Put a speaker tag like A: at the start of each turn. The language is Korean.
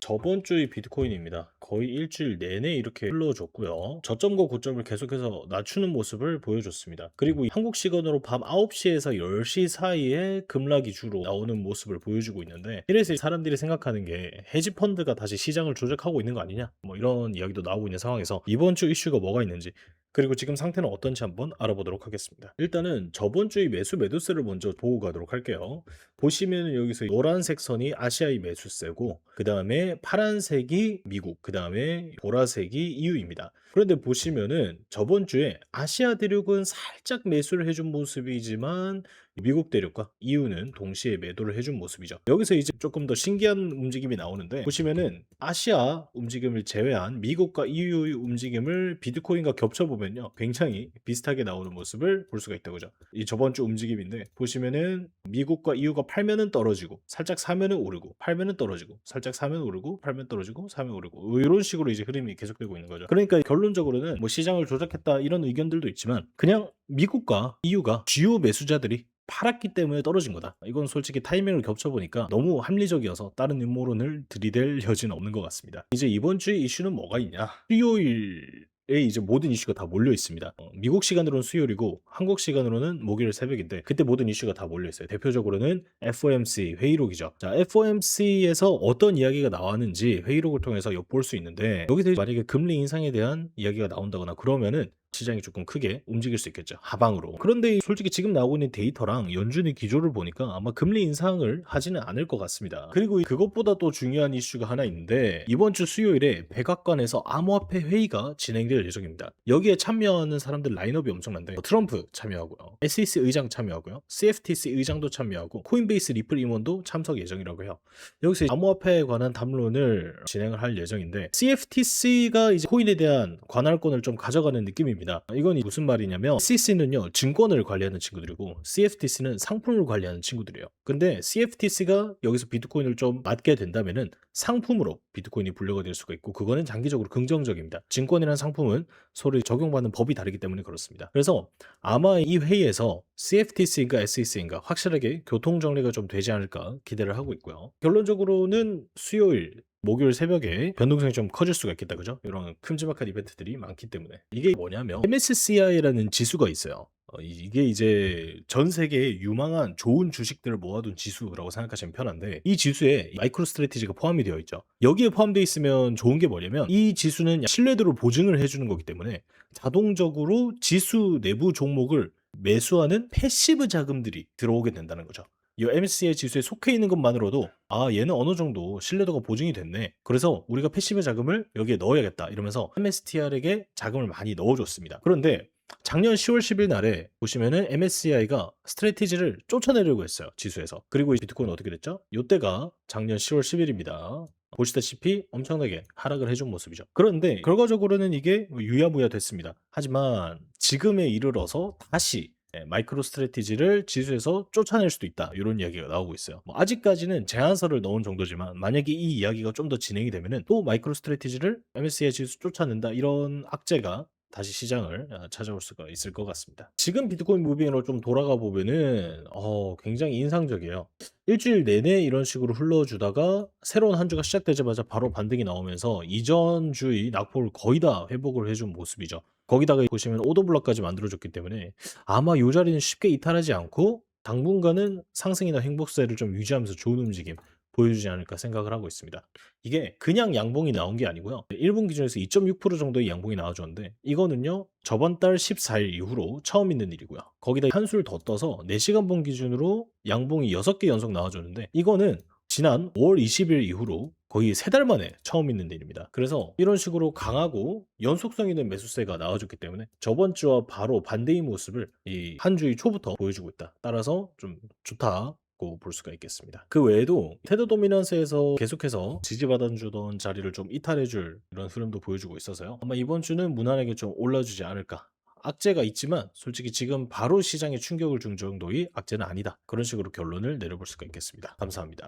A: 저번 주의 비트코인입니다. 거의 일주일 내내 이렇게 흘러줬고요. 저점과 고점을 계속해서 낮추는 모습을 보여줬습니다. 그리고 한국 시간으로 밤 9시에서 10시 사이에 급락이 주로 나오는 모습을 보여주고 있는데, 이래서 사람들이 생각하는 게 헤지 펀드가 다시 시장을 조작하고 있는 거 아니냐, 뭐 이런 이야기도 나오고 있는 상황에서 이번 주 이슈가 뭐가 있는지, 그리고 지금 상태는 어떤지 한번 알아보도록 하겠습니다. 일단은 저번 주의 매수 매도세를 먼저 보고 가도록 할게요. 보시면 여기서 노란색 선이 아시아의 매수세고, 그 다음에 파란색이 미국, 그 다음에 보라색이 EU입니다. 그런데 보시면은 저번 주에 아시아 대륙은 살짝 매수를 해준 모습이지만 미국 대륙과 EU는 동시에 매도를 해준 모습이죠. 여기서 이제 조금 더 신기한 움직임이 나오는데, 보시면은 아시아 움직임을 제외한 미국과 EU의 움직임을 비트코인과 겹쳐보면요, 굉장히 비슷하게 나오는 모습을 볼 수가 있다고 죠. 이 저번 주 움직임인데, 보시면은 미국과 EU가 팔면은 떨어지고 살짝 사면은 오르고, 팔면은 떨어지고 살짝 사면 오르고, 팔면 떨어지고, 사면 오르고, 이런 식으로 이제 흐름이 계속되고 있는 거죠. 그러니까 결론적으로는 뭐 시장을 조작했다 이런 의견들도 있지만, 그냥 미국과 EU가 주요 매수자들이 팔았기 때문에 떨어진 거다. 이건 솔직히 타이밍을 겹쳐보니까 너무 합리적이어서 다른 음모론을 들이댈 여지는 없는 것 같습니다. 이제 이번 주의 이슈는 뭐가 있냐? 수요일에 이제 모든 이슈가 다 몰려 있습니다. 미국 시간으로는 수요일이고 한국 시간으로는 목요일 새벽인데, 그때 모든 이슈가 다 몰려 있어요. 대표적으로는 FOMC 회의록이죠. 자, FOMC에서 어떤 이야기가 나왔는지 회의록을 통해서 엿볼 수 있는데, 여기서 만약에 금리 인상에 대한 이야기가 나온다거나 그러면은 시장이 조금 크게 움직일 수 있겠죠, 하방으로. 그런데 솔직히 지금 나오고 있는 데이터랑 연준의 기조를 보니까 아마 금리 인상을 하지는 않을 것 같습니다. 그리고 그것보다 또 중요한 이슈가 하나 있는데, 이번 주 수요일에 백악관에서 암호화폐 회의가 진행될 예정입니다. 여기에 참여하는 사람들 라인업이 엄청난데, 트럼프 참여하고요, SEC 의장 참여하고요, CFTC 의장도 참여하고, 코인베이스 리플 임원도 참석 예정이라고 해요. 여기서 암호화폐에 관한 담론을 진행을 할 예정인데, CFTC가 이제 코인에 대한 관할권을 좀 가져가는 느낌입니다. 이건 무슨 말이냐면, SEC는요 증권을 관리하는 친구들이고 CFTC는 상품을 관리하는 친구들이에요. 근데 CFTC가 여기서 비트코인을 좀 맞게 된다면은 상품으로 비트코인이 분류가 될 수가 있고, 그거는 장기적으로 긍정적입니다. 증권이라는 상품은 서로 적용받는 법이 다르기 때문에 그렇습니다. 그래서 아마 이 회의에서 CFTC인가 SEC인가 확실하게 교통 정리가 좀 되지 않을까 기대를 하고 있고요. 결론적으로는 수요일 목요일 새벽에 변동성이 좀 커질 수가 있겠다, 그죠? 이런 큼지막한 이벤트들이 많기 때문에. 이게 뭐냐면 MSCI라는 지수가 있어요. 이게 이제 전 세계의 유망한 좋은 주식들을 모아둔 지수라고 생각하시면 편한데, 이 지수에 마이크로 스트래티지가 포함이 되어 있죠. 여기에 포함되어 있으면 좋은 게 뭐냐면, 이 지수는 신뢰도를 보증을 해주는 거기 때문에 자동적으로 지수 내부 종목을 매수하는 패시브 자금들이 들어오게 된다는 거죠. 이 MSCI 지수에 속해 있는 것만으로도 얘는 어느 정도 신뢰도가 보증이 됐네, 그래서 우리가 패시브 자금을 여기에 넣어야겠다 이러면서 MSTR에게 자금을 많이 넣어줬습니다. 그런데 작년 10월 10일 날에 보시면은 MSCI가 스트래티지를 쫓아내려고 했어요, 지수에서. 그리고 이 비트코인 어떻게 됐죠? 이때가 작년 10월 10일입니다. 보시다시피 엄청나게 하락을 해준 모습이죠. 그런데 결과적으로는 이게 유야무야 됐습니다. 하지만 지금에 이르러서 다시 마이크로 스트래티지를 지수에서 쫓아낼 수도 있다, 이런 이야기가 나오고 있어요. 뭐 아직까지는 제안서를 넣은 정도지만, 만약에 이 이야기가 좀 더 진행이 되면은 또 마이크로 스트래티지를 MSCI 지수 쫓아낸다, 이런 악재가 다시 시장을 찾아올 수가 있을 것 같습니다. 지금 비트코인 무빙으로 좀 돌아가 보면은 굉장히 인상적이에요. 일주일 내내 이런 식으로 흘러주다가 새로운 한 주가 시작되자마자 바로 반등이 나오면서 이전 주의 낙폭을 거의 다 회복을 해준 모습이죠. 거기다가 보시면 오더블럭까지 만들어줬기 때문에 아마 이 자리는 쉽게 이탈하지 않고 당분간은 상승이나 행복세를 좀 유지하면서 좋은 움직임 보여주지 않을까 생각을 하고 있습니다. 이게 그냥 양봉이 나온 게 아니고요, 1분 기준에서 2.6% 정도의 양봉이 나와줬는데, 이거는요 저번 달 14일 이후로 처음 있는 일이고요. 거기다 한술 더 떠서 4시간 봉 기준으로 양봉이 6개 연속 나와줬는데, 이거는 지난 5월 20일 이후로 거의 3달 만에 처음 있는 일입니다. 그래서 이런 식으로 강하고 연속성 있는 매수세가 나와줬기 때문에 저번 주와 바로 반대의 모습을 이 한 주의 초부터 보여주고 있다. 따라서 좀 좋다 고 볼 수가 있겠습니다. 그 외에도 테드 도미넌스에서 계속해서 지지받아주던 자리를 좀 이탈해줄 이런 흐름도 보여주고 있어서요, 아마 이번 주는 무난하게 좀 올라주지 않을까. 악재가 있지만 솔직히 지금 바로 시장에 충격을 준 정도의 악재는 아니다, 그런 식으로 결론을 내려볼 수가 있겠습니다. 감사합니다.